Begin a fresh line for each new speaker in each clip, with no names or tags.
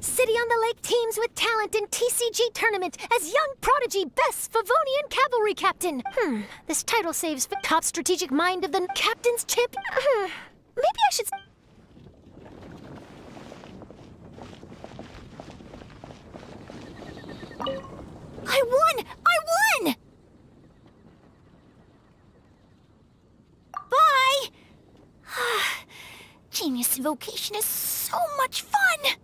City on the Lake teams with talent in TCG tournament as young prodigy best Favonian cavalry captain. This title saves for top strategic mind of the captain's chip. Maybe I should... I won! I won! Bye! Genius Invocation is so much fun!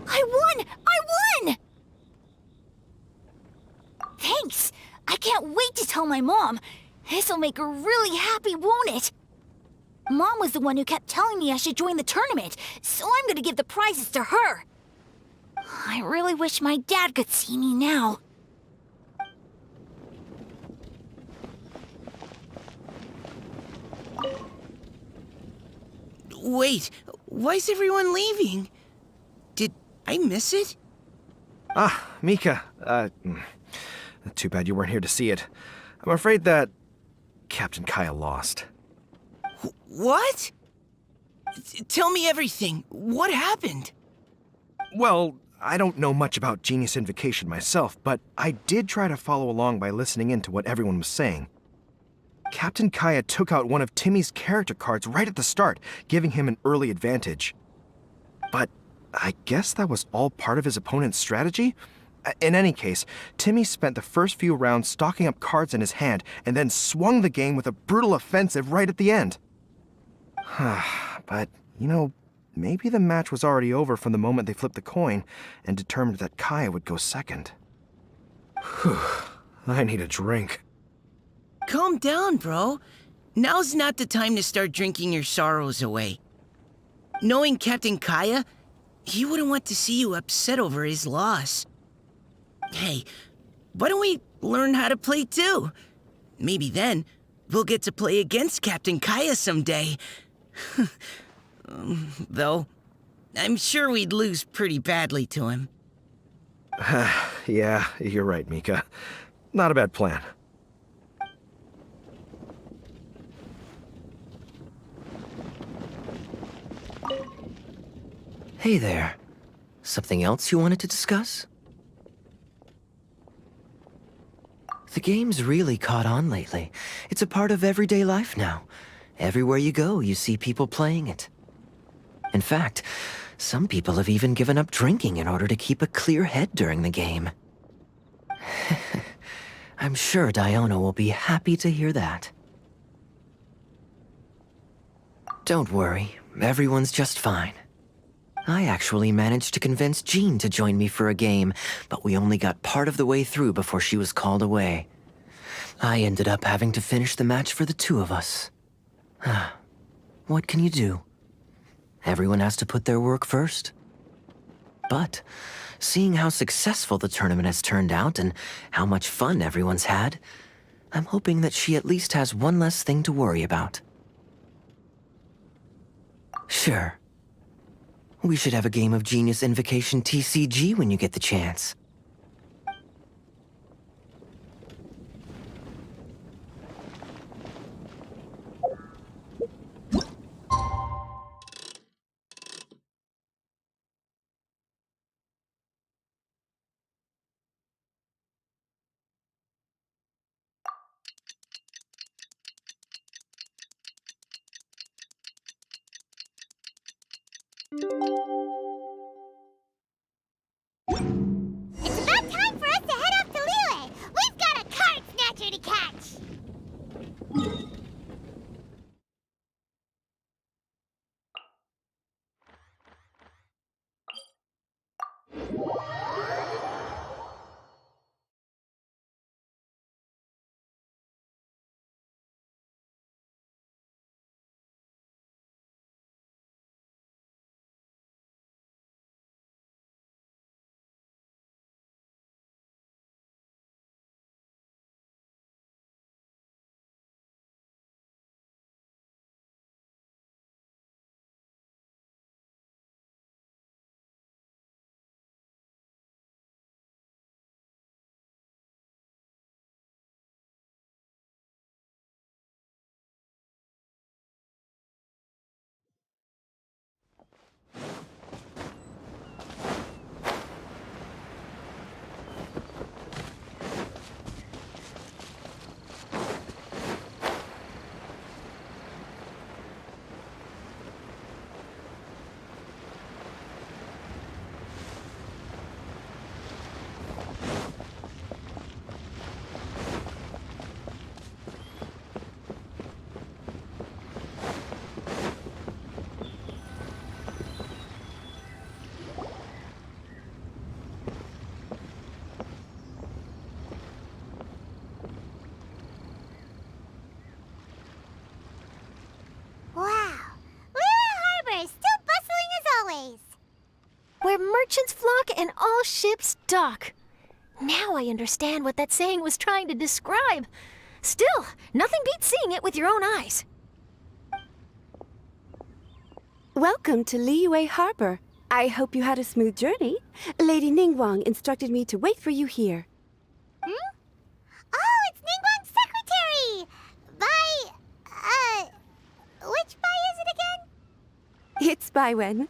I won! I won! Thanks! I can't wait to tell my mom. This'll make her really happy, won't it? Mom was the one who kept telling me I should join the tournament, so I'm gonna give the prizes to her. I really wish my dad could see me now.
Wait, why is everyone leaving? Did I miss it?
Ah, Mika. Too bad you weren't here to see it. I'm afraid that Captain Kaya lost.
What? Tell me everything. What happened?
Well, I don't know much about Genius Invocation myself, but I did try to follow along by listening in to what everyone was saying. Captain Kaya took out one of Timmy's character cards right at the start, giving him an early advantage. But I guess that was all part of his opponent's strategy? In any case, Timmy spent the first few rounds stocking up cards in his hand and then swung the game with a brutal offensive right at the end. But, you know, maybe the match was already over from the moment they flipped the coin and determined that Kaya would go second. Whew, I need a drink.
Calm down, bro. Now's not the time to start drinking your sorrows away. Knowing Captain Kaya, he wouldn't want to see you upset over his loss. Hey, why don't we learn how to play too? Maybe then we'll get to play against Captain Kaya someday. Though, I'm sure we'd lose pretty badly to him.
Yeah, you're right, Mika. Not a bad plan.
Hey there. Something else you wanted to discuss? The game's really caught on lately. It's a part of everyday life now. Everywhere you go, you see people playing it. In fact, some people have even given up drinking in order to keep a clear head during the game. I'm sure Diona will be happy to hear that. Don't worry, everyone's just fine. I actually managed to convince Jean to join me for a game, but we only got part of the way through before she was called away. I ended up having to finish the match for the two of us. What can you do? Everyone has to put their work first. But, seeing how successful the tournament has turned out and how much fun everyone's had, I'm hoping that she at least has one less thing to worry about. Sure. We should have a game of Genius Invocation TCG when you get the chance.
ship's dock. Now I understand what that saying was trying to describe. Still, nothing beats seeing it with your own eyes.
Welcome to Liyue Harbor. I hope you had a smooth journey. Lady Ningguang instructed me to wait for you here.
Oh, it's Ningguang's secretary! Which Bai is it again?
It's Baiwen.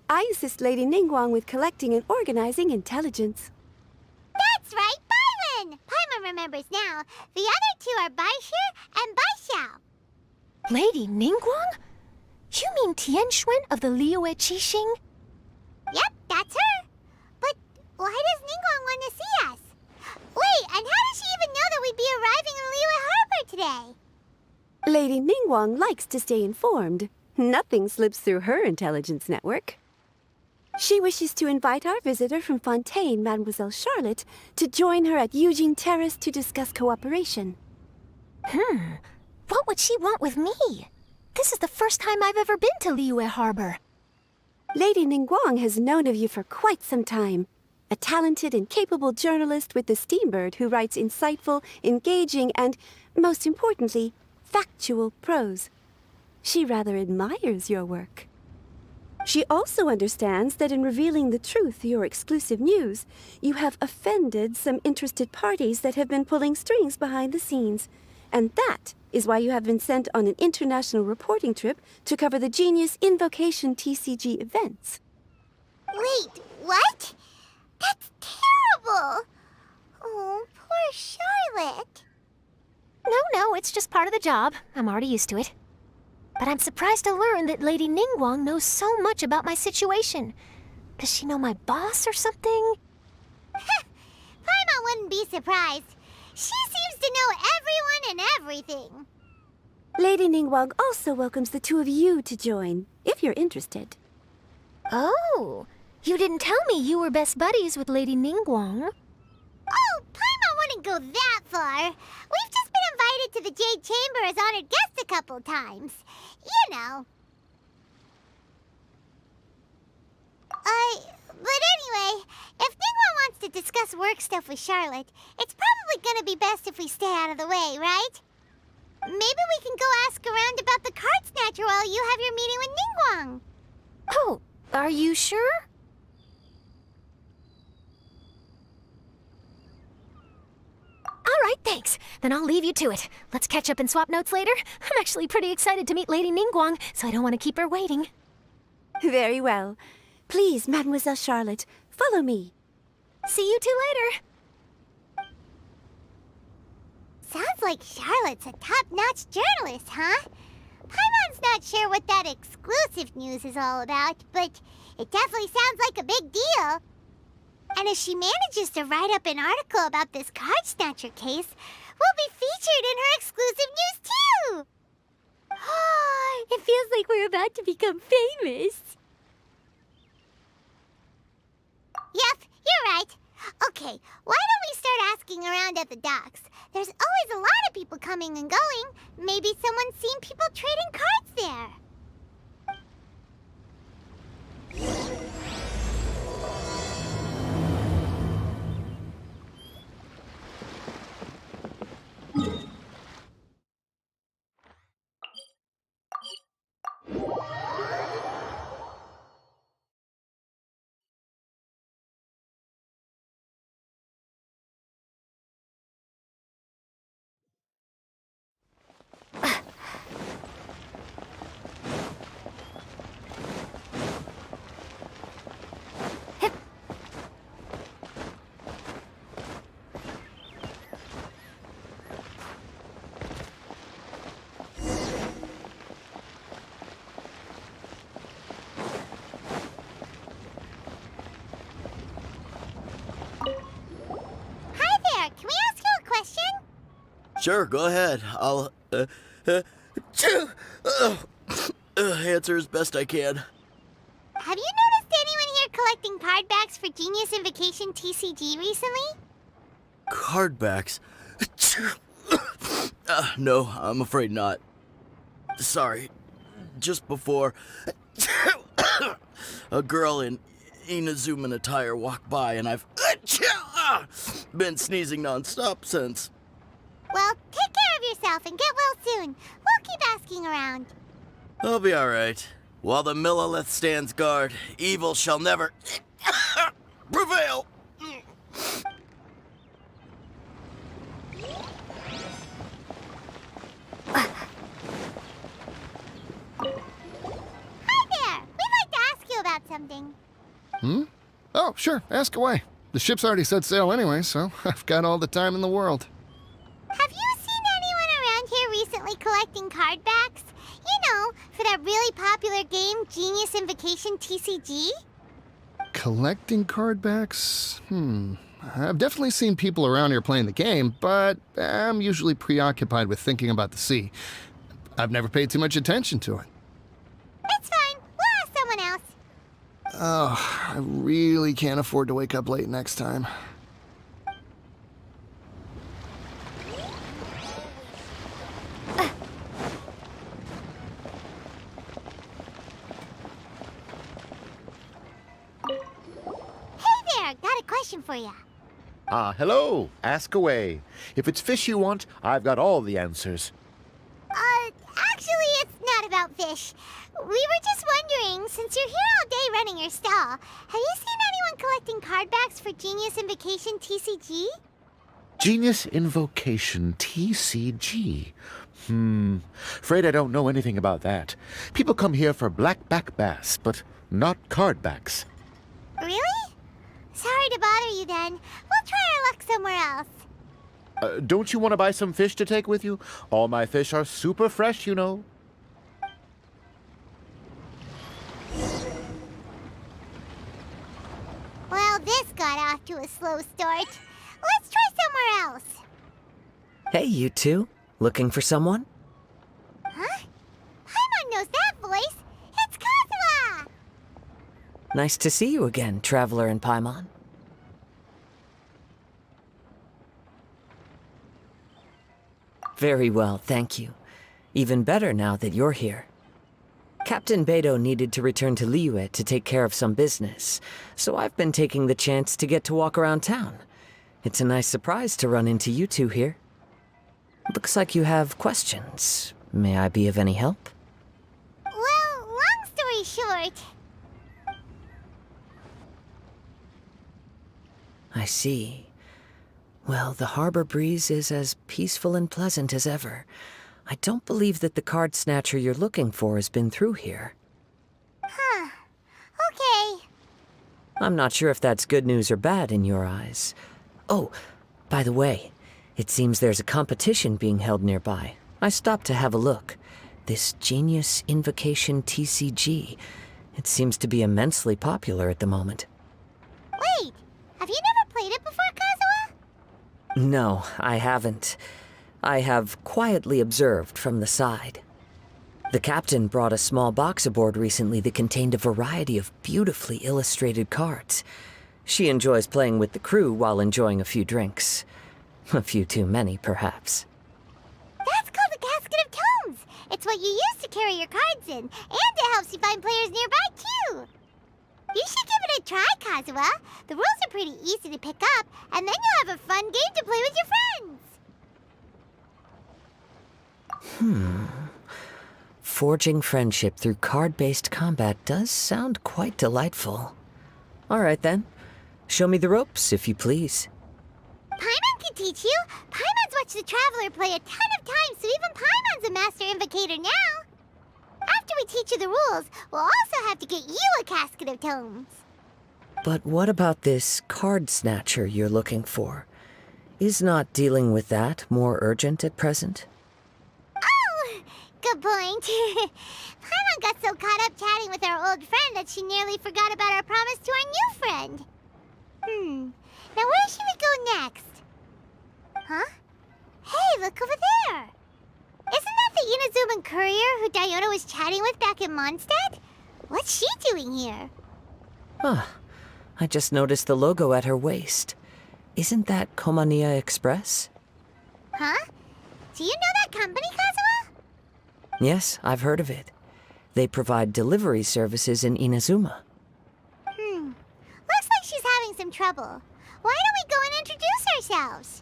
I assist Lady Ningguang with collecting and organizing intelligence.
That's right, Byron! Paimon remembers now. The other two are Baishir and Baishao.
Lady Ningguang? You mean Tianxuan of the Liyue Qixing?
Yep, that's her. But why does Ningguang want to see us? Wait, and how does she even know that we'd be arriving in Liyue Harbor today?
Lady Ningguang likes to stay informed. Nothing slips through her intelligence network. She wishes to invite our visitor from Fontaine, Mademoiselle Charlotte, to join her at Eugene Terrace to discuss cooperation.
What would she want with me? This is the first time I've ever been to Liyue Harbor.
Lady Ningguang has known of you for quite some time. A talented and capable journalist with the Steambird who writes insightful, engaging, and, most importantly, factual prose. She rather admires your work. She also understands that in revealing the truth, your exclusive news, you have offended some interested parties that have been pulling strings behind the scenes. And that is why you have been sent on an international reporting trip to cover the Genius Invocation TCG events.
Wait, what? That's terrible! Oh, poor Charlotte.
No, it's just part of the job. I'm already used to it. But I'm surprised to learn that Lady Ningguang knows so much about my situation. Does she know my boss or something?
Paimon wouldn't be surprised. She seems to know everyone and everything.
Lady Ningguang also welcomes the two of you to join, if you're interested.
Oh, you didn't tell me you were best buddies with Lady Ningguang.
Oh, Paimon wouldn't go that far. We've just been invited to the Jade Chamber as honored guests a couple times. You know. But anyway, if Ningguang wants to discuss work stuff with Charlotte, it's probably gonna be best if we stay out of the way, right? Maybe we can go ask around about the card snatcher while you have your meeting with Ningguang.
Oh, are you sure? All right, thanks. Then I'll leave you to it. Let's catch up and swap notes later. I'm actually pretty excited to meet Lady Ningguang, so I don't want to keep her waiting.
Very well. Please, Mademoiselle Charlotte, follow me.
See you two later.
Sounds like Charlotte's a top-notch journalist, huh? Paimon's not sure what that exclusive news is all about, but it definitely sounds like a big deal. And if she manages to write up an article about this card snatcher case, we'll be featured in her exclusive news too!
It feels like we're about to become famous.
Yep, you're right. Okay, why don't we start asking around at the docks? There's always a lot of people coming and going. Maybe someone's seen people trading cards there. Hi there, can we ask you a question?
Sure, go ahead. I'll answer as best I can.
Have you noticed anyone here collecting card backs for Genius Invocation TCG recently?
Card backs? No, I'm afraid not. Sorry. Just before, a girl in Inazuman attire walk by, and I've been sneezing nonstop since.
Well, take care of yourself and get well soon. We'll keep asking around.
I'll be alright. While the Millilith stands guard, evil shall never prevail.
Hi there! We'd like to ask you about something.
Oh, sure, ask away. The ship's already set sail anyway, so I've got all the time in the world.
Have you seen anyone around here recently collecting card backs? You know, for that really popular game, Genius Invocation TCG?
Collecting card backs? I've definitely seen people around here playing the game, but I'm usually preoccupied with thinking about the sea. I've never paid too much attention to it.
It's fine. We'll ask someone else.
Oh, I really can't afford to wake up late next time.
Hey there! Got a question for you.
Hello. Ask away. If it's fish you want, I've got all the answers.
Actually, it's not about fish. We were just wondering, since you're here all day running your stall, have you seen anyone collecting card backs for Genius Invocation TCG?
Genius Invocation TCG. Afraid I don't know anything about that. People come here for blackback bass, but not card backs.
Really? Sorry to bother you then. We'll try our luck somewhere else.
Don't you want to buy some fish to take with you? All my fish are super fresh, you know.
Well, this got off to a slow start. Let's try somewhere else.
Hey, you two. Looking for someone?
Huh? Paimon knows that voice. It's Kazuha!
Nice to see you again, Traveler and Paimon. Very well, thank you. Even better now that you're here. Captain Beidou needed to return to Liyue to take care of some business, so I've been taking the chance to get to walk around town. It's a nice surprise to run into you two here. Looks like you have questions. May I be of any help?
Well, long story short,
I see. Well, the harbor breeze is as peaceful and pleasant as ever. I don't believe that the card snatcher you're looking for has been through here.
huh. Okay.
I'm not sure if that's good news or bad in your eyes. Oh, by the way, it seems there's a competition being held nearby. I stopped to have a look. This Genius Invocation TCG. It seems to be immensely popular at the moment.
Wait, have you never played it before, Kazuha?
No, I haven't. I have quietly observed from the side. The captain brought a small box aboard recently that contained a variety of beautifully illustrated cards. She enjoys playing with the crew while enjoying a few drinks. A few too many, perhaps.
That's called the Casket of Tomes. It's what you use to carry your cards in, and it helps you find players nearby, too. You should give it a try, Kazuha. The rules are pretty easy to pick up, and then you'll have a fun game to play with your friends.
Forging friendship through card-based combat does sound quite delightful. All right, then. Show me the ropes, if you please.
Paimon can teach you. Paimon's watched the Traveler play a ton of times, so even Paimon's a master invocator now. After we teach you the rules, we'll also have to get you a Casket of Tomes.
But what about this card snatcher you're looking for? Is not dealing with that more urgent at present?
Oh, good point. Paimon got so caught up chatting with our old friend that she nearly forgot about our promise to our new friend. Now where should we go next? Huh? Hey, look over there. Isn't that the Inazuman courier who Diona was chatting with back in Mondstadt? What's she doing here?
Huh. I just noticed the logo at her waist. Isn't that Komaniya Express?
Huh? Do you know that company, Kazuha?
Yes, I've heard of it. They provide delivery services in Inazuma.
some trouble. Why don't we go and introduce ourselves?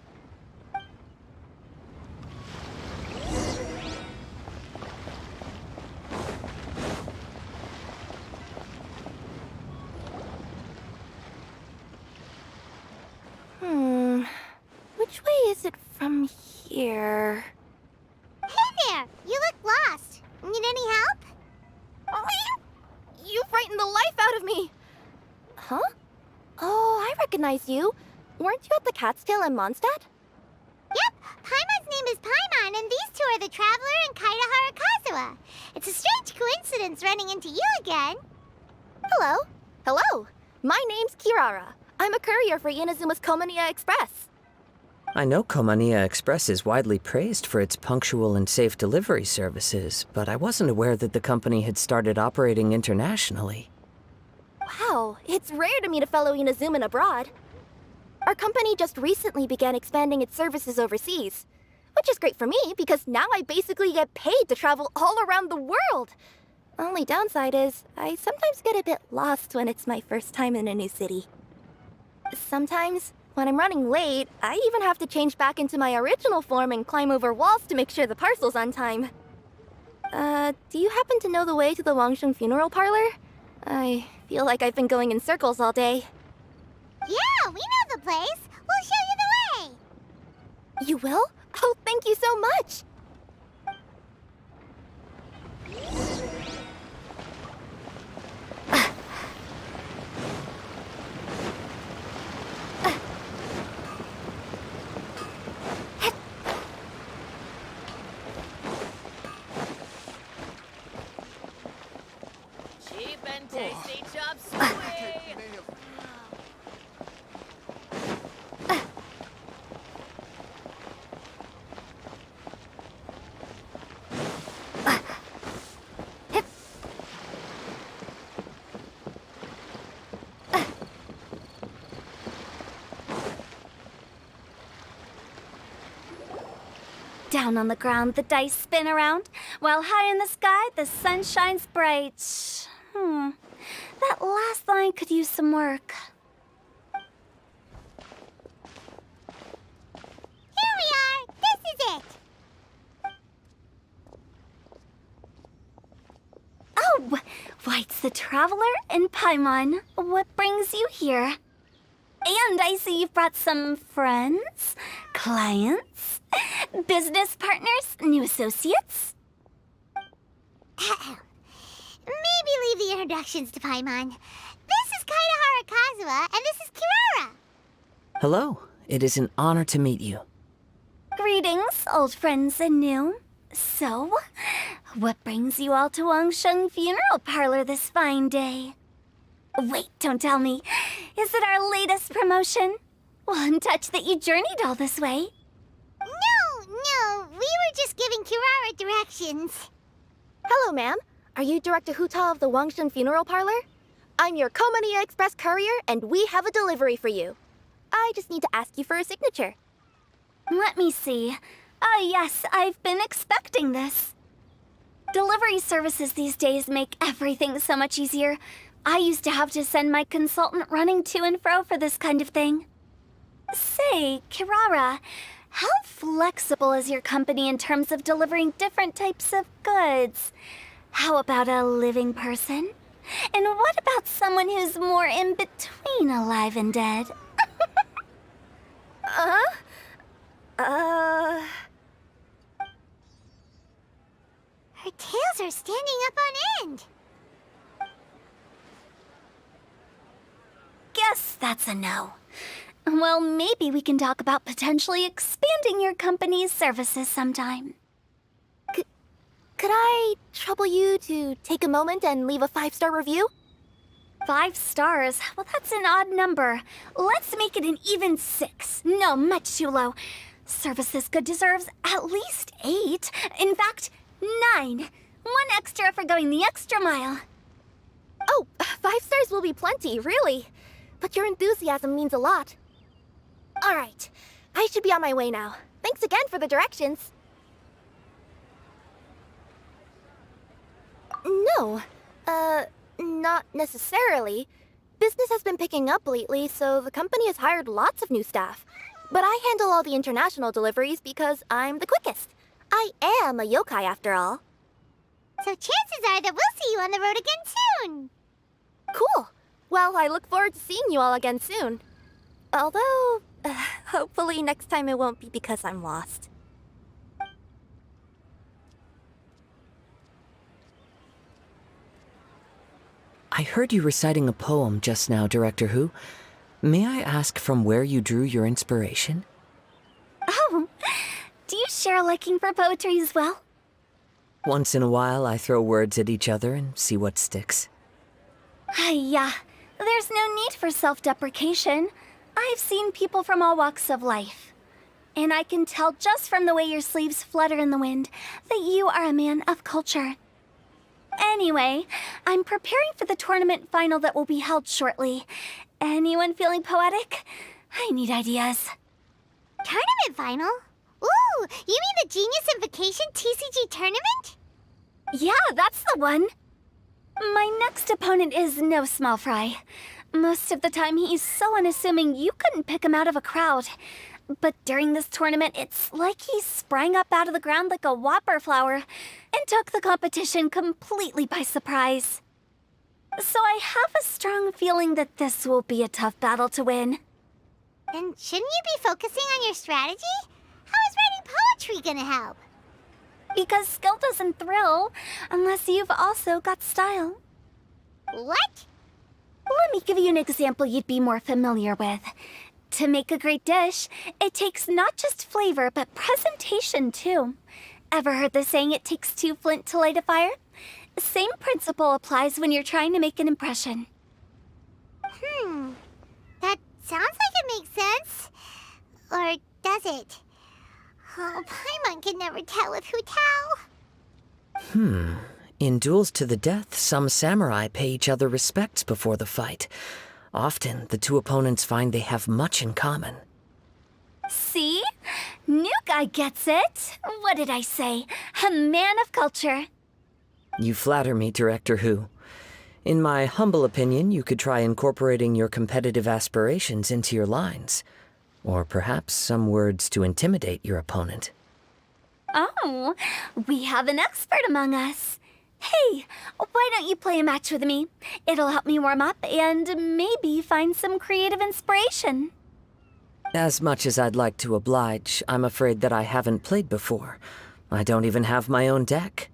Which way is it from here?
Hey there! You look lost. Need any help?
You frightened the life out of me! Huh? Oh, I recognize you. Weren't you at the Cat's Tail in Mondstadt?
Yep, Paimon's name is Paimon, and these two are the Traveler and Kaida Harakazawa. It's a strange coincidence running into you again.
Hello. Hello. My name's Kirara. I'm a courier for Inazuma's Komaniya Express.
I know Komaniya Express is widely praised for its punctual and safe delivery services, but I wasn't aware that the company had started operating internationally.
Wow, it's rare to meet a fellow Inazuman abroad. Our company just recently began expanding its services overseas, which is great for me because now I basically get paid to travel all around the world. Only downside is I sometimes get a bit lost when it's my first time in a new city. Sometimes, when I'm running late, I even have to change back into my original form and climb over walls to make sure the parcel's on time. Do you happen to know the way to the Wangsheng funeral parlor? I feel like I've been going in circles all day.
Yeah, we know the place. We'll show you the way.
You will? Oh, thank you so much!
Cheap and tasty chop suey!
Down on the ground, the dice spin around, while high in the sky, the sun shines bright. That last line could use some work.
Here we are. This is it.
Oh, why, it's the Traveler and Paimon. What brings you here? And I see you've brought some friends, clients, business partners, new associates.
Maybe leave the introductions to Paimon. This is Kaida Harakazawa, and this is Kirara.
Hello, it is an honor to meet you.
Greetings, old friends and new. So, what brings you all to Wangsheng Funeral Parlor this fine day? Wait, don't tell me. Is it our latest promotion? Well, I'm touched that you journeyed all this way.
No, we were just giving Kirara directions.
Hello, ma'am. Are you Director Huta of the Wangsheng Funeral Parlor? I'm your Komaniya Express courier, and we have a delivery for you. I just need to ask you for a signature.
Let me see. Yes, I've been expecting this. Delivery services these days make everything so much easier. I used to have to send my consultant running to and fro for this kind of thing. Say, Kirara, how flexible is your company in terms of delivering different types of goods? How about a living person? And what about someone who's more in between alive and dead?
Her tails are standing up on end.
Guess that's a no. Well, maybe we can talk about potentially expanding your company's services sometime.
Could I trouble you to take a moment and leave a 5-star review?
5 stars? Well, that's an odd number. Let's make it an even 6. No, much too low. Service this good deserves at least 8. In fact, 9. 1 extra for going the extra mile.
Oh, 5 stars will be plenty, really. But your enthusiasm means a lot. All right, I should be on my way now. Thanks again for the directions. No, not necessarily. Business has been picking up lately, so the company has hired lots of new staff. But I handle all the international deliveries because I'm the quickest. I am a yokai after all.
So chances are that we'll see you on the road again soon.
Cool. Well, I look forward to seeing you all again soon. Although, hopefully next time it won't be because I'm lost.
I heard you reciting a poem just now, Director Who. May I ask from where you drew your inspiration?
Oh, do you share a liking for poetry as well?
Once in a while, I throw words at each other and see what sticks.
Yeah, there's no need for self-deprecation. I've seen people from all walks of life. And I can tell just from the way your sleeves flutter in the wind that you are a man of culture. Anyway, I'm preparing for the tournament final that will be held shortly. Anyone feeling poetic? I need ideas.
Tournament final? Ooh, you mean the Genius Invocation TCG tournament?
Yeah, that's the one. My next opponent is no small fry. Most of the time, he's so unassuming you couldn't pick him out of a crowd. But during this tournament, it's like he sprang up out of the ground like a whopper flower and took the competition completely by surprise. So I have a strong feeling that this will be a tough battle to win.
Then shouldn't you be focusing on your strategy? How is writing poetry gonna help?
Because skill doesn't thrill unless you've also got style.
What?
Let me give you an example you'd be more familiar with. To make a great dish, it takes not just flavor, but presentation too. Ever heard the saying, it takes two flint to light a fire? Same principle applies when you're trying to make an impression.
That sounds like it makes sense. Or does it? Oh, Paimon can never tell with Hu Tao.
In duels to the death, some samurai pay each other respects before the fight. Often, the two opponents find they have much in common.
See? New guy gets it. What did I say? A man of culture.
You flatter me, Director Who. In my humble opinion, you could try incorporating your competitive aspirations into your lines. Or perhaps some words to intimidate your opponent.
Oh, we have an expert among us. Hey, why don't you play a match with me? It'll help me warm up and maybe find some creative inspiration.
As much as I'd like to oblige, I'm afraid that I haven't played before. I don't even have my own deck.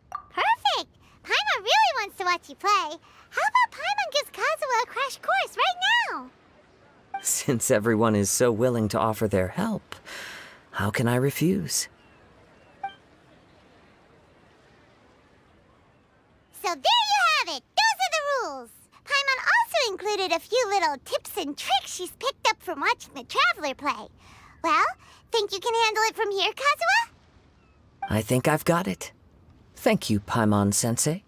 Perfect! Paimon really wants to watch you play. How about Paimon gives Kazuha a crash course right now?
Since everyone is so willing to offer their help, how can I refuse?
So there you have it! Those are the rules! Paimon also included a few little tips and tricks she's picked up from watching the Traveler play. Well, think you can handle it from here, Kazuha?
I think I've got it. Thank you, Paimon-sensei.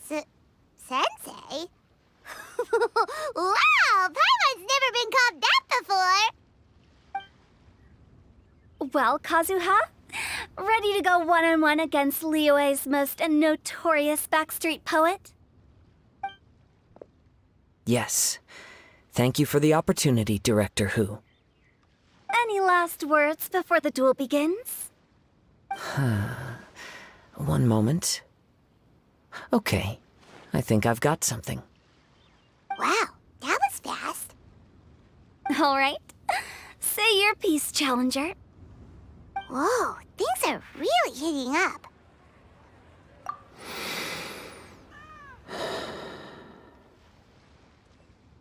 Sensei? Wow! Paimon's never been called that before!
Well, Kazuha, ready to go one-on-one against Liyue's most notorious backstreet poet?
Yes. Thank you for the opportunity, Director Who.
Any last words before the duel begins?
One moment. Okay. I think I've got something.
Wow, that was fast.
All right. Say your piece, Challenger.
Whoa, things are really heating up.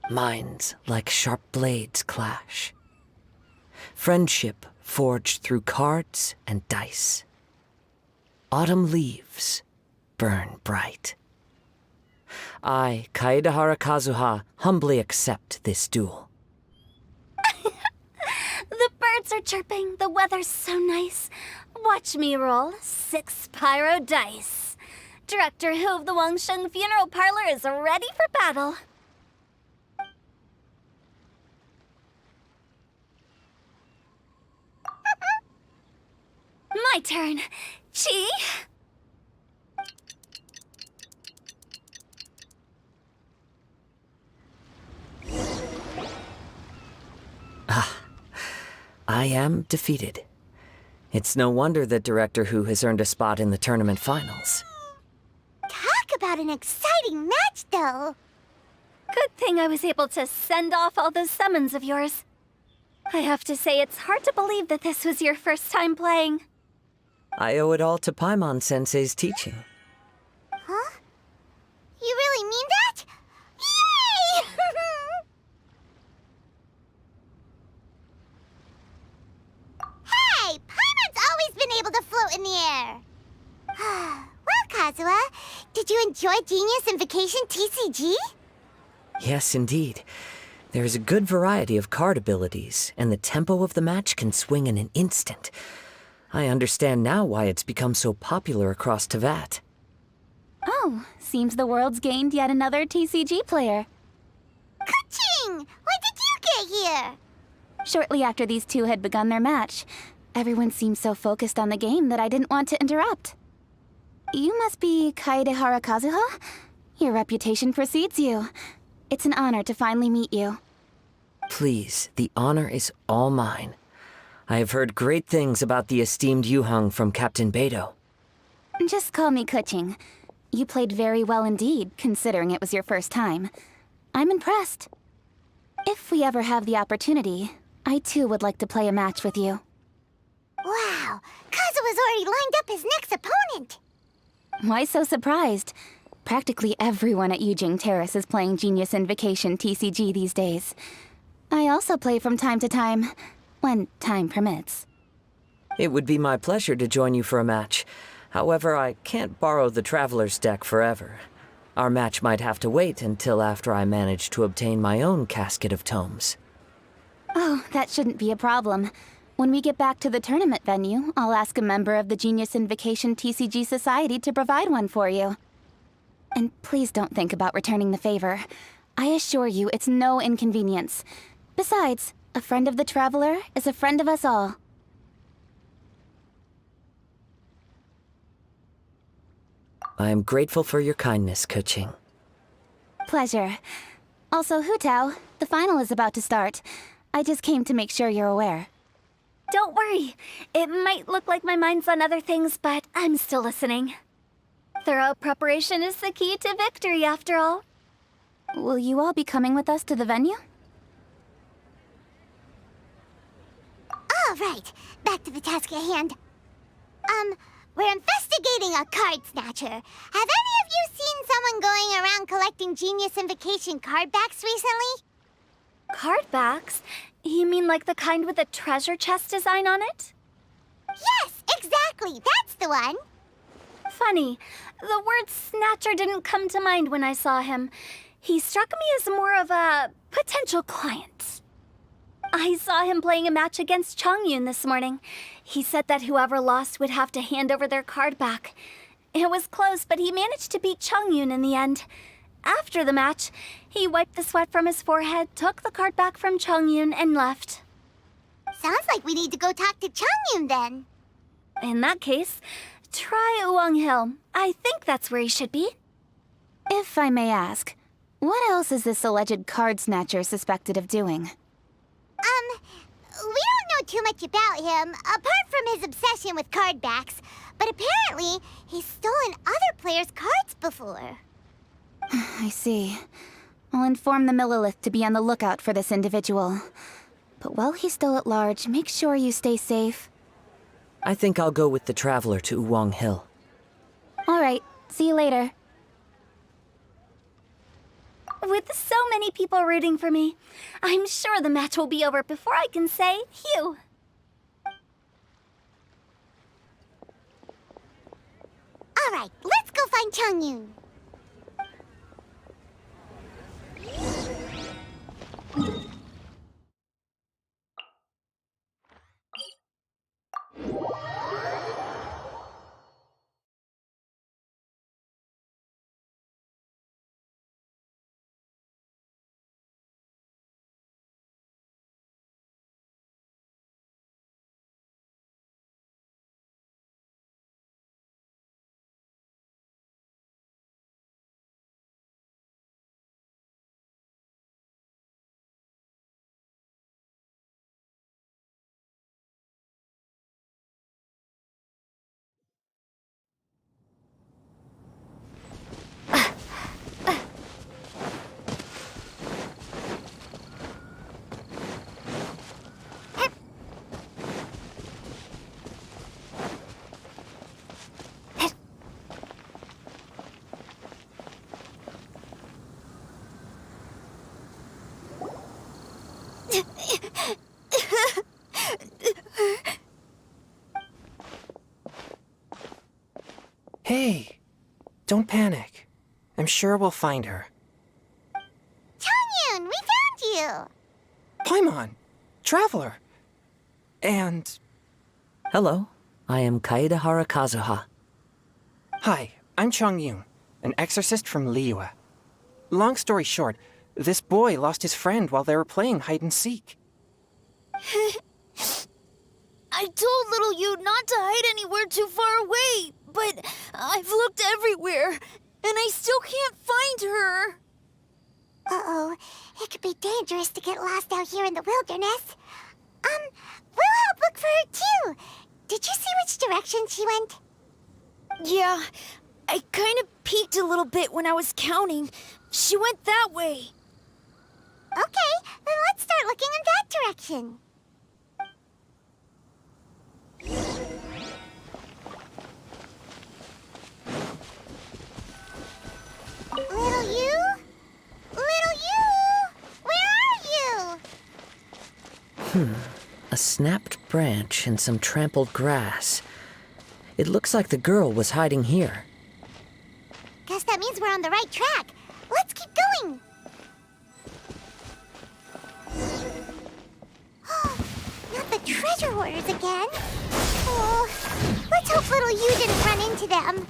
Minds like sharp blades clash. Friendship forged through cards and dice. Autumn leaves burn bright. I, Kaedahara Kazuha, humbly accept this duel.
The birds are chirping, the weather's so nice. Watch me roll 6 pyro dice. Director Who of the Wangsheng Funeral Parlor is ready for battle. My turn. Chi?
I am defeated. It's no wonder that Director Who has earned a spot in the tournament finals.
Talk about an exciting match, though.
Good thing I was able to send off all those summons of yours. I have to say, it's hard to believe that this was your first time playing.
I owe it all to Paimon-sensei's teaching.
Huh? You really mean that? Yay! Hey, Paimon's always been able to float in the air. Well, Kazuha, did you enjoy Genius Invocation TCG?
Yes, indeed. There is a good variety of card abilities, and the tempo of the match can swing in an instant. I understand now why it's become so popular across Teyvat.
Oh, seems the world's gained yet another TCG player.
Ka-ching! When did you get here?
Shortly after these two had begun their match, everyone seemed so focused on the game that I didn't want to interrupt. You must be Kaedehara Kazuha? Your reputation precedes you. It's an honor to finally meet you.
Please, the honor is all mine. I have heard great things about the esteemed Yuhang from Captain Beidou.
Just call me Kuching. You played very well indeed, considering it was your first time. I'm impressed. If we ever have the opportunity, I too would like to play a match with you.
Wow, Kazuha's already lined up his next opponent.
Why so surprised? Practically everyone at Yujing Terrace is playing Genius Invocation TCG these days. I also play from time to time, when time permits.
It would be my pleasure to join you for a match. However, I can't borrow the Traveler's deck forever. Our match might have to wait until after I manage to obtain my own casket of tomes.
Oh, that shouldn't be a problem. When we get back to the tournament venue, I'll ask a member of the Genius Invocation TCG Society to provide one for you. And please don't think about returning the favor. I assure you it's no inconvenience. Besides, a friend of the Traveler is a friend of us all.
I am grateful for your kindness, Kuching.
Pleasure. Also, Hu Tao, the final is about to start. I just came to make sure you're aware. Don't worry. It might look like my mind's on other things, but I'm still listening. Thorough preparation is the key to victory, after all. Will you all be coming with us to the venue?
All right, back to the task at hand. We're investigating a card snatcher. Have any of you seen someone going around collecting Genius Invocation card backs recently?
Card backs? You mean like the kind with the treasure chest design on it?
Yes, exactly, that's the one.
Funny, the word snatcher didn't come to mind when I saw him. He struck me as more of a potential client. I saw him playing a match against Chongyun this morning. He said that whoever lost would have to hand over their card back. It was close, but he managed to beat Chongyun in the end. After the match, he wiped the sweat from his forehead, took the card back from Chongyun, and left.
Sounds like we need to go talk to Chongyun then.
In that case, try Uwang Hill. I think that's where he should be. If I may ask, what else is this alleged card snatcher suspected of doing?
We don't know too much about him, apart from his obsession with card backs. But apparently, he's stolen other players' cards before.
I see. I'll inform the Millilith to be on the lookout for this individual. But while he's still at large, make sure you stay safe.
I think I'll go with the Traveler to Uwang Hill.
All right, see you later. With so many people rooting for me, I'm sure the match will be over before I can say phew.
All right, let's go find Chongyun.
Hey, don't panic. I'm sure we'll find her.
Changyun, we found you!
Paimon, Traveler, and...
Hello, I am Kaedahara Kazuha.
Hi, I'm Changyun, an exorcist from Liyue. Long story short, this boy lost his friend while they were playing hide-and-seek.
I told little you not to hide anywhere too far away, but I've looked everywhere, and I still can't find her.
Uh-oh, it could be dangerous to get lost out here in the wilderness. We'll help look for her too. Did you see which direction she went?
Yeah, I kind of peeked a little bit when I was counting. She went that way.
Okay, then let's start looking in that direction. Little you? Little you? Where are you?
A snapped branch and some trampled grass. It looks like the girl was hiding here.
Guess that means we're on the right track. Let's keep going. Not the treasure hoarders again. Oh, let's hope little you didn't run into them.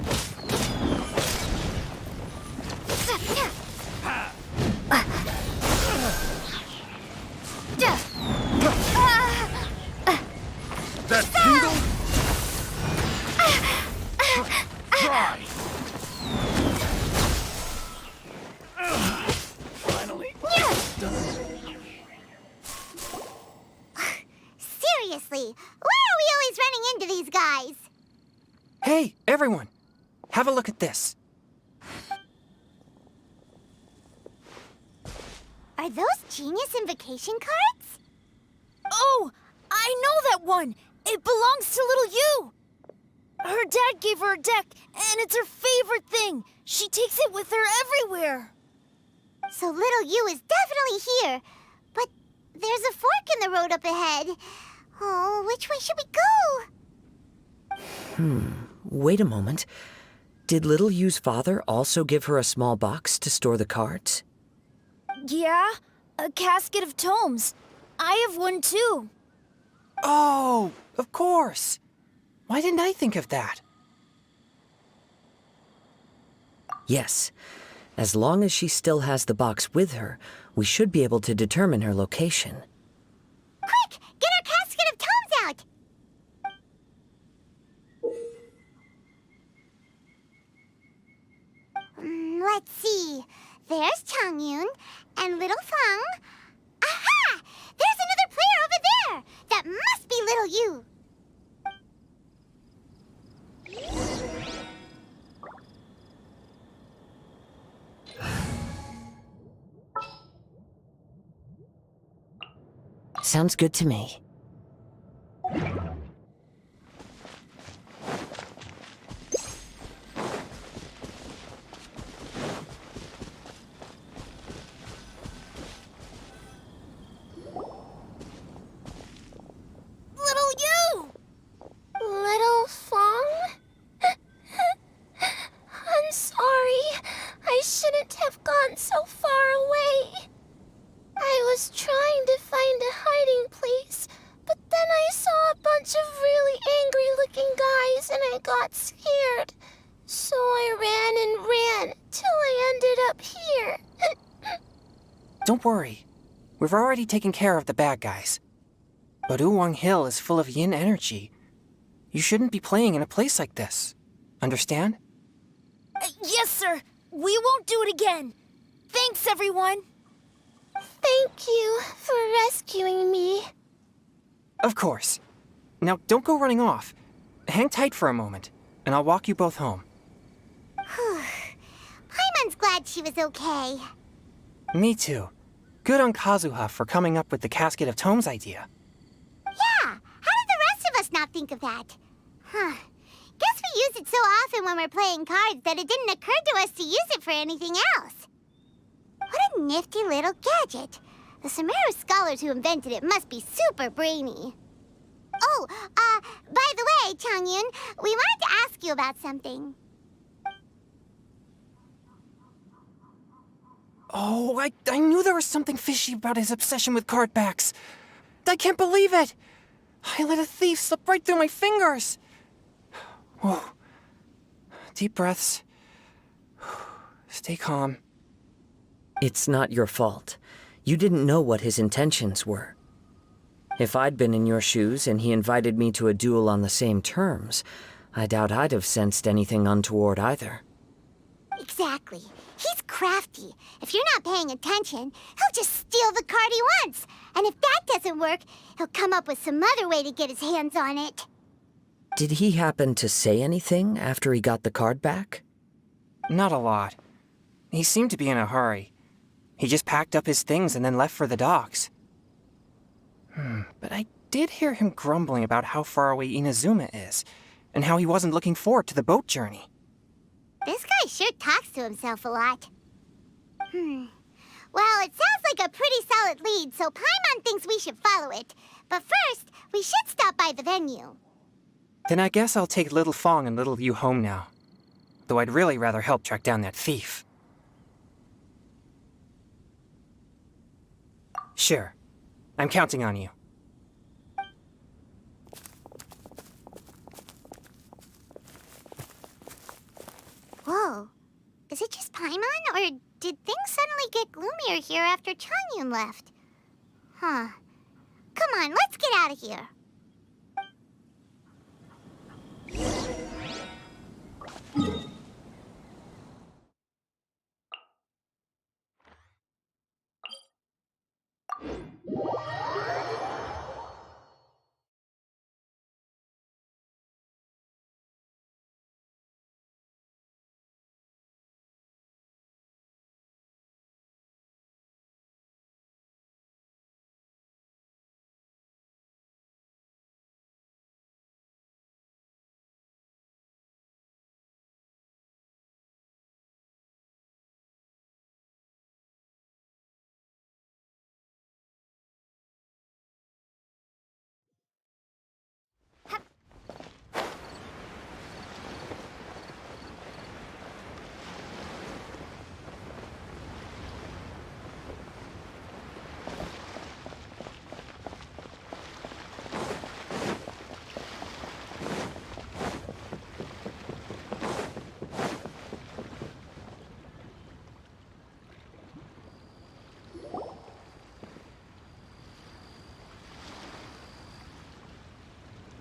That tingle? Try! Finally.
Seriously, why are we always running into these guys?
Hey, everyone! Have a look at this.
Are those Genius Invocation cards?
Oh, I know that one. It belongs to little you. Her dad gave her a deck, and it's her favorite thing. She takes it with her everywhere.
So little you is definitely here. But there's a fork in the road up ahead. Oh, which way should we go?
Wait a moment. Did Little Yu's father also give her a small box to store the cards?
Yeah, a casket of tomes. I have one too.
Oh, of course. Why didn't I think of that?
Yes. As long as she still has the box with her, we should be able to determine her location.
Quick, get our casket of tomes out! Let's see. There's Changyun and little Feng. Aha! There's another player over there! That must be little you.
Sounds good to me.
Little you!
Little Fong? I'm sorry. I shouldn't have gone so far away. I was trying to find a hiding place, but then I saw a bunch of really angry-looking guys and I got scared. So I ran and ran till I ended up here.
Don't worry. We've already taken care of the bad guys. But Uwang Hill is full of yin energy. You shouldn't be playing in a place like this. Understand?
Yes, sir. We won't do it again. Thanks, everyone.
Thank you for rescuing me.
Of course. Now, don't go running off. Hang tight for a moment, and I'll walk you both home.
Paimon's glad she was okay.
Me too. Good on Kazuha for coming up with the Casket of Tomes idea.
Yeah, how did the rest of us not think of that? Guess we use it so often when we're playing cards that it didn't occur to us to use it for anything else. What a nifty little gadget. The Sumeru scholars who invented it must be super brainy. Oh, by the way, Changyun, we wanted to ask you about something.
Oh, I knew there was something fishy about his obsession with card backs. I can't believe it! I let a thief slip right through my fingers! Whoa. Deep breaths. Stay calm.
It's not your fault. You didn't know what his intentions were. If I'd been in your shoes and he invited me to a duel on the same terms, I doubt I'd have sensed anything untoward either.
Exactly. He's crafty. If you're not paying attention, he'll just steal the card he wants. And if that doesn't work, he'll come up with some other way to get his hands on it.
Did he happen to say anything after he got the card back?
Not a lot. He seemed to be in a hurry. He just packed up his things and then left for the docks. But I did hear him grumbling about how far away Inazuma is, and how he wasn't looking forward to the boat journey.
This guy sure talks to himself a lot. Well, it sounds like a pretty solid lead, so Paimon thinks we should follow it. But first, we should stop by the venue.
Then I guess I'll take Little Fong and Little Yu home now. Though I'd really rather help track down that thief. Sure. I'm counting on you.
Whoa. Is it just Paimon, or did things suddenly get gloomier here after Changyun left? Huh. Come on, let's get out of here.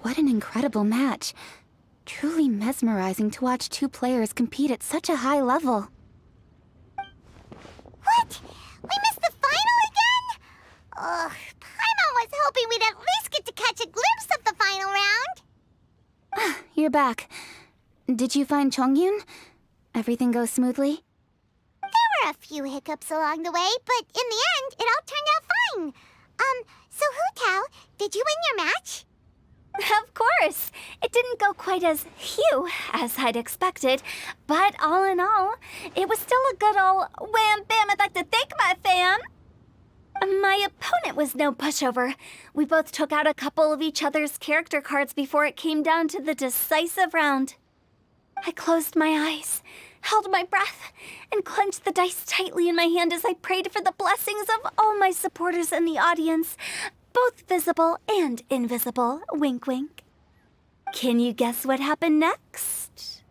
What an incredible match. Truly mesmerizing to watch two players compete at such a high level.
What? We missed the final again? Ugh, Paimon was hoping we'd at least get to catch a glimpse of the final round.
You're back. Did you find Chongyun? Everything go smoothly?
There were a few hiccups along the way, but in the end, it all turned out fine. So Hu Tao, did you win your match?
Of course! It didn't go quite as phew as I'd expected, but all in all, it was still a good ol' wham bam I'd like to thank my fam! My opponent was no pushover. We both took out a couple of each other's character cards before it came down to the decisive round. I closed my eyes, held my breath, and clenched the dice tightly in my hand as I prayed for the blessings of all my supporters in the audience, both visible and invisible, wink wink. Can you guess what happened next?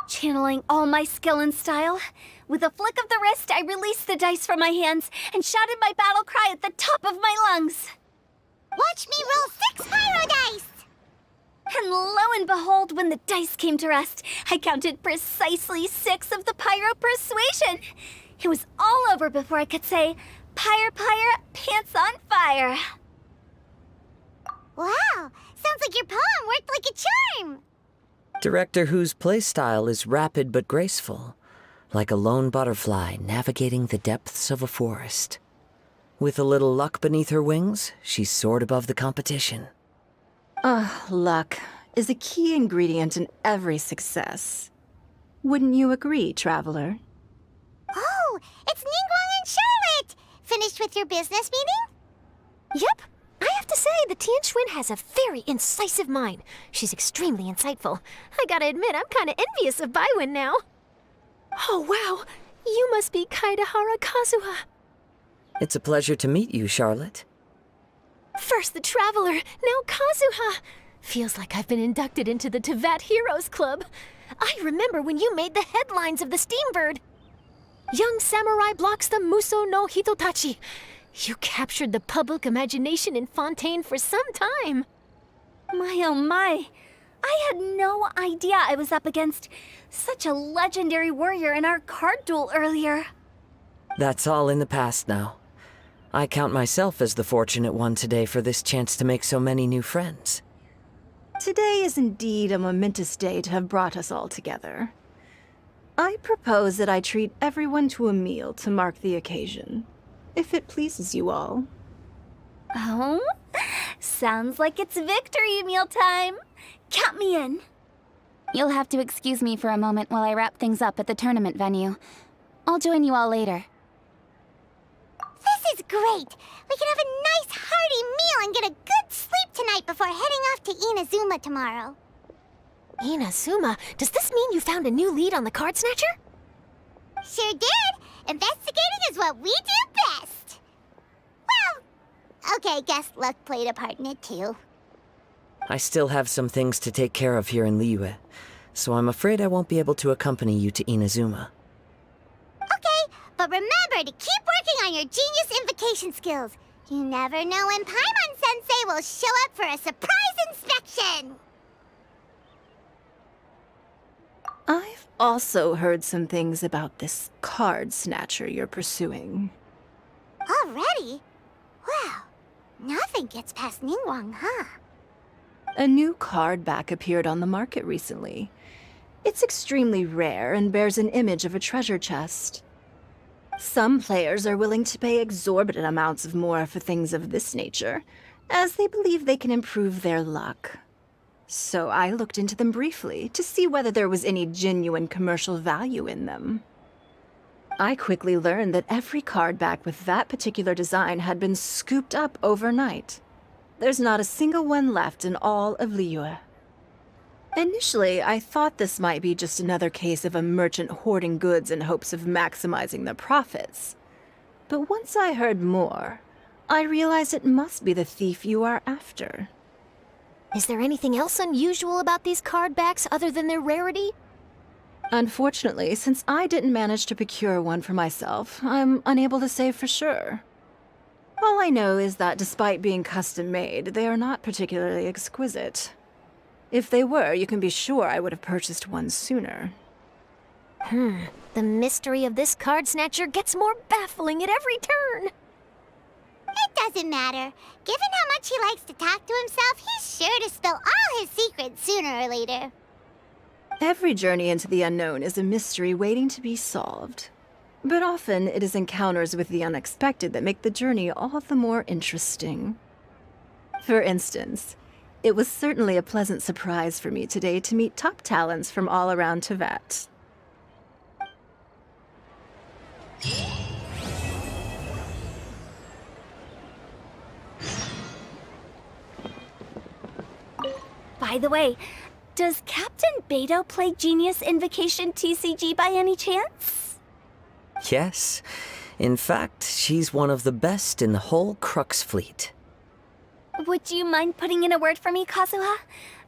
Channeling all my skill and style, with a flick of the wrist, I released the dice from my hands and shouted my battle cry at the top of my lungs.
Watch me roll 6 pyro dice!
And lo and behold, when the dice came to rest, I counted precisely 6 of the pyro persuasion. It was all over before I could say, Pyre, pyre, pants on fire.
Wow, sounds like your poem worked like a charm.
Director Who's playstyle is rapid but graceful, like a lone butterfly navigating the depths of a forest. With a little luck beneath her wings, she soared above the competition.
Luck is a key ingredient in every success. Wouldn't you agree, Traveler?
Oh, it's Ningguang and Charlotte! finished with your business meeting?
Yep. I have to say, the Tianquan has a very incisive mind. She's extremely insightful. I gotta admit, I'm kinda envious of Baiwen now. Oh, wow. You must be Kaidahara Kazuha.
It's a pleasure to meet you, Charlotte.
First the Traveler, now Kazuha. Feels like I've been inducted into the Tevat Heroes Club. I remember when you made the headlines of the Steambird. Young samurai blocks the Muso no Hitotachi. You captured the public imagination in Fontaine for some time.
My oh my. I had no idea I was up against such a legendary warrior in our card duel earlier.
That's all in the past now. I count myself as the fortunate one today for this chance to make so many new friends.
Today is indeed a momentous day to have brought us all together. I propose that I treat everyone to a meal to mark the occasion, if it pleases you all.
Oh? Sounds like it's victory mealtime. Count me in.
You'll have to excuse me for a moment while I wrap things up at the tournament venue. I'll join you all later.
This is great! We can have a nice hearty meal and get a good sleep tonight before heading off to Inazuma tomorrow.
Inazuma? Does this mean you found a new lead on the Card Snatcher?
Sure did! Investigating is what we do best! Well, okay, guess luck played a part in it too.
I still have some things to take care of here in Liyue, so I'm afraid I won't be able to accompany you to Inazuma.
Okay, but remember to keep working on your genius invocation skills. You never know when Paimon-sensei will show up for a surprise inspection!
I've also heard some things about this card snatcher you're pursuing.
Already? Wow, nothing gets past Ningguang, huh?
A new card back appeared on the market recently. It's extremely rare and bears an image of a treasure chest. Some players are willing to pay exorbitant amounts of more for things of this nature, as they believe they can improve their luck. So I looked into them briefly to see whether there was any genuine commercial value in them. I quickly learned that every card back with that particular design had been scooped up overnight. There's not a single one left in all of Liyue. Initially, I thought this might be just another case of a merchant hoarding goods in hopes of maximizing their profits. But once I heard more, I realized it must be the thief you are after.
Is there anything else unusual about these card backs other than their rarity?
Unfortunately, since I didn't manage to procure one for myself, I'm unable to say for sure. All I know is that despite being custom-made, they are not particularly exquisite. If they were, you can be sure I would have purchased one sooner.
The mystery of this card snatcher gets more baffling at every turn.
It doesn't matter. Given how much he likes to talk to himself, he's sure to spill all his secrets sooner or later.
Every journey into the unknown is a mystery waiting to be solved. But often it is encounters with the unexpected that make the journey all the more interesting. For instance, it was certainly a pleasant surprise for me today to meet top talents from all around Tevat.
By the way, does Captain Beto play Genius Invocation TCG by any chance?
Yes. In fact, she's one of the best in the whole Crux fleet.
Would you mind putting in a word for me, Kazuha?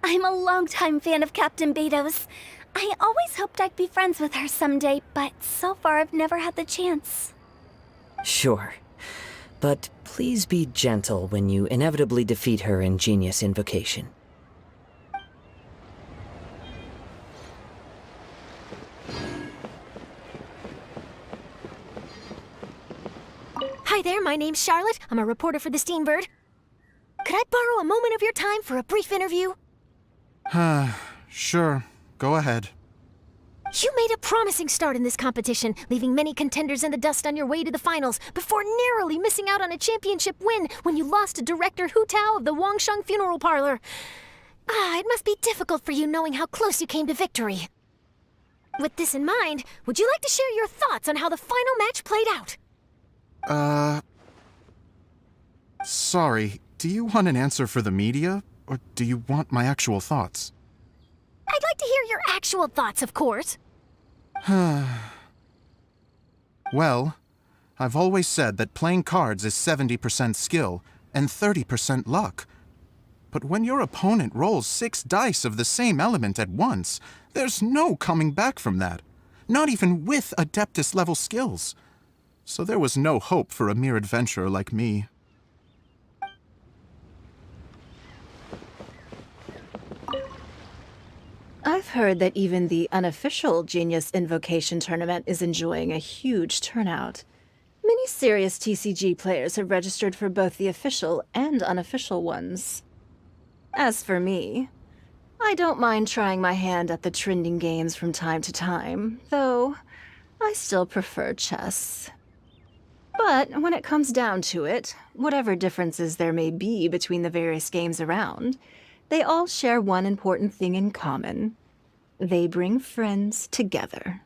I'm a longtime fan of Captain Beto's. I always hoped I'd be friends with her someday, but so far I've never had the chance.
Sure. But please be gentle when you inevitably defeat her in Genius Invocation.
Hi there, my name's Charlotte. I'm a reporter for the Steambird. Could I borrow a moment of your time for a brief interview?
Sure. Go ahead.
You made a promising start in this competition, leaving many contenders in the dust on your way to the finals, before narrowly missing out on a championship win when you lost to Director Hu Tao of the Wangsheng Funeral Parlor. It must be difficult for you knowing how close you came to victory. With this in mind, would you like to share your thoughts on how the final match played out?
Sorry, do you want an answer for the media, or do you want my actual thoughts?
I'd like to hear your actual thoughts, of course.
Well, I've always said that playing cards is 70% skill and 30% luck. But when your opponent rolls 6 dice of the same element at once, there's no coming back from that. Not even with Adeptus-level skills. So there was no hope for a mere adventurer like me.
I've heard that even the unofficial Genius Invocation Tournament is enjoying a huge turnout. Many serious TCG players have registered for both the official and unofficial ones. As for me, I don't mind trying my hand at the trending games from time to time, though I still prefer chess. But when it comes down to it, whatever differences there may be between the various games around, they all share one important thing in common. They bring friends together.